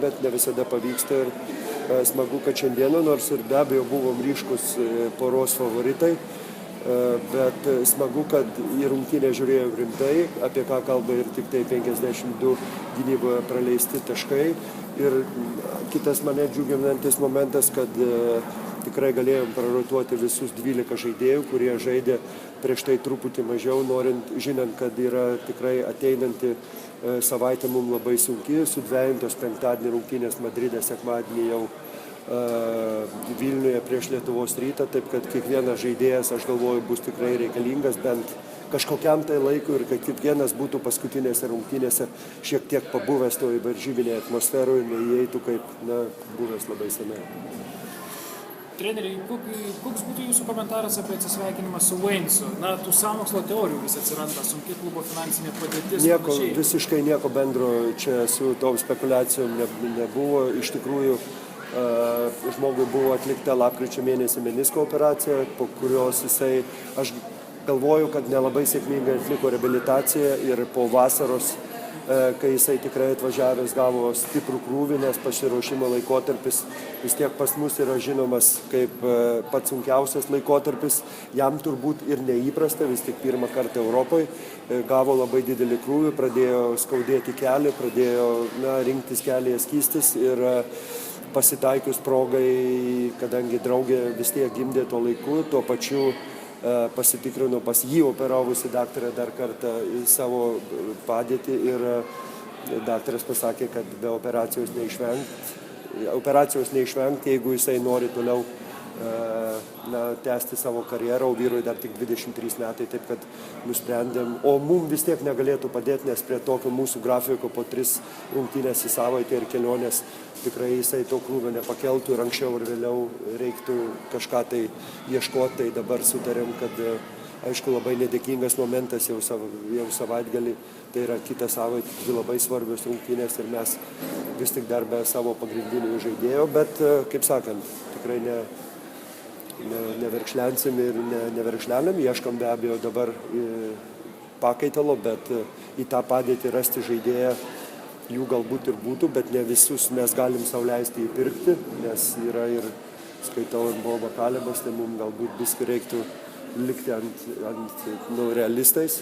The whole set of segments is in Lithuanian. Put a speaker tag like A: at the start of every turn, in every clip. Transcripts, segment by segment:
A: bet ne visada pavyksta ir smagu, kad šiandieną, nors ir be abejo buvom ryškus poros favoritai, bet smagu, kad į rungtynę žiūrėjom rimtai, apie ką kalba ir tik tai 52 gynyboje praleisti taškai. Ir kitas mane džiuginantis momentas, kad tikrai galėjom prarotuoti visus 12 žaidėjų, kurie žaidė prieš tai truputį mažiau, žinant, kad yra tikrai ateinanti savaitė mums labai sunki, sudvejintos penktadienį rungtynės Madride, sekmadienį jau Vilniuje prieš Lietuvos Rytą, taip kad kiekvienas žaidėjas, aš galvoju, bus tikrai reikalingas bent kažkokiam tai laikui ir kad kiekvienas būtų paskutinėse rungtynėse šiek tiek pabuvęs toj varžybinėje atmosferoje, neįeitų kaip buvęs labai senai.
B: Treneriai, koks būtų jūsų komentaras apie atsisveikinimą su Vainsu? Tų sąmokslo teorijų vis atsiranda, sunki klubo finansinė padėtis.
A: Visiškai nieko bendro čia su tom spekulacijom nebuvo. Iš tikrųjų, žmogui buvo atlikta lapkričio mėnesį menisko operacija, po kurios jisai, aš galvoju, kad nelabai sėkmingai atliko reabilitaciją ir po vasaros, kai jisai tikrai atvažiavęs gavo stiprų krūvį, nes pasiruošimo laikotarpis vis tiek pas mus yra žinomas kaip pats sunkiausias laikotarpis, jam turbūt ir neįprasta, vis tik pirmą kartą Europoje, gavo labai didelį krūvį, pradėjo skaudėti kelią, pradėjo rinktis kelyje skystis ir pasitaikius progai, kadangi draugė vis tiek gimdė tuo laiku, tuo pačiu pasitikrino pas jį operavusi daktarą dar kartą savo padėtį ir daktaras pasakė, kad be operacijos neišvengti, jeigu jisai nori toliau tęsti savo karjerą, o vyrui dar tik 23 metai, taip kad nusprendėm, o mum vis tiek negalėtų padėti, nes prie tokio mūsų grafiko po 3 rungtynės į savaitę ir kelionės tikrai jisai to krūvio nepakeltų ir anksčiau ir vėliau reiktų kažką tai ieškoti, tai dabar sutarėm, kad aišku labai nedėkingas momentas jau savaitgalį, tai yra kitą savaitę 2 labai svarbios rungtynės ir mes vis tik dar be savo pagrindinių žaidėjų, bet kaip sakant, tikrai neverkšlensim ir neverkšlenam, ieškam be abejo dabar pakaitalo, bet į tą padėtį rasti žaidėją jų galbūt ir būtų, bet ne visus mes galim sau leisti įpirkti, nes yra ir, skaitau, Boba Kalebas, tai mums galbūt viskai reiktų likti ant realistais,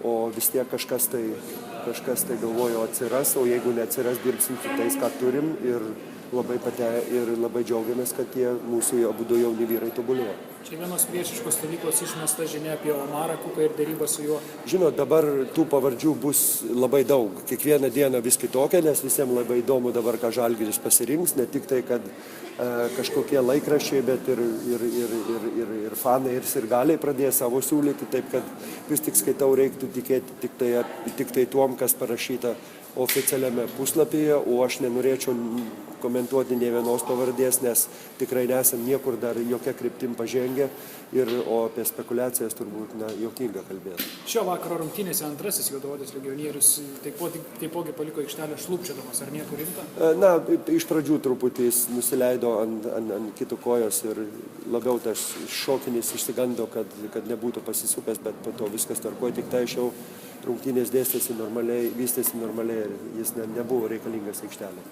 A: o vis tiek kažkas tai galvoju atsiras, o jeigu neatsiras, dirbsim kitais, ką turim ir labai džiaugiamės, kad tie mūsų abudu jauni vyrai tobulėja.
B: Čia vienos priešiškos stovyklos išmesta žinia apie Omarą Kuką ir dėrybą su juo.
A: Žinot, dabar tų pavardžių bus labai daug. Kiekvieną dieną vis kitokia, nes visiems labai įdomu dabar, ką Žalgiris pasirinks. Ne tik tai, kad kažkokie laikraščiai, bet ir fanai ir sirgaliai pradės savo siūlyti. Taip, kad vis tik skaitau, reiktų tikėti tik tai tuom, kas parašyta oficialiame puslapyje, o aš nenorėčiau komentuoti nė vienos pavardės, nes tikrai nesam niekur dar jokia kryptim pažengę, o apie spekulacijas turbūt juokinga kalbėti.
B: Šio vakaro rungtynėse antrasis juodaodis legionierius taipogi paliko aikštelę šlubčiodamas, ar nieko rimta?
A: Iš pradžių truputį jis nusileido ant kitų kojos ir labiau tas šokinis išsigando, kad nebūtų pasisupęs, bet po to viskas tvarkoja, tik tai jau rungtynės vystėsi normaliai ir jis nebuvo reikalingas aikštelė.